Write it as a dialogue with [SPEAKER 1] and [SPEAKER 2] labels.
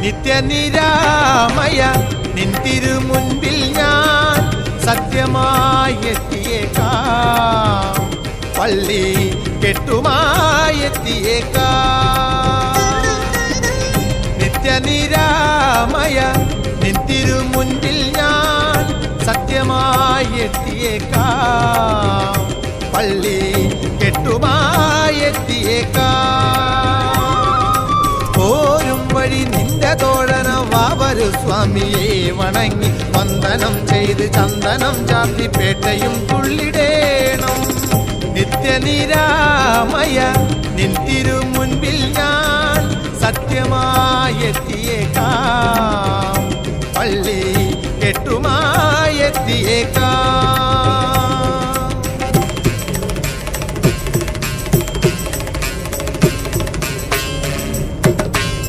[SPEAKER 1] നിത്യനിരാമയ നിൻ തിരുമുൻപിൽ ഞാൻ സത്യമായി എത്തിയേക്കാം, പള്ളി കെട്ടുമായി എത്തിയേക്കാം. നിത്യനിരാമയ നിൻ തിരുമുൻപിൽ ഞാൻ സത്യമായി എത്തിയേക്കാം, പള്ളി കെട്ടുമായി എത്തിയേക്കാം. പോരും വഴി നിന്റെ തോഴന വാവരു സ്വാമിയെ വണങ്ങി വന്ദനം ചെയ്ത് ചന്ദനം ചാർത്തി പേട്ടയും തുള്ളിടേണം. നിത്യനിരാമയ നിൻ തിരുമുൻപിൽ ഞാൻ സത്യമായി എത്തി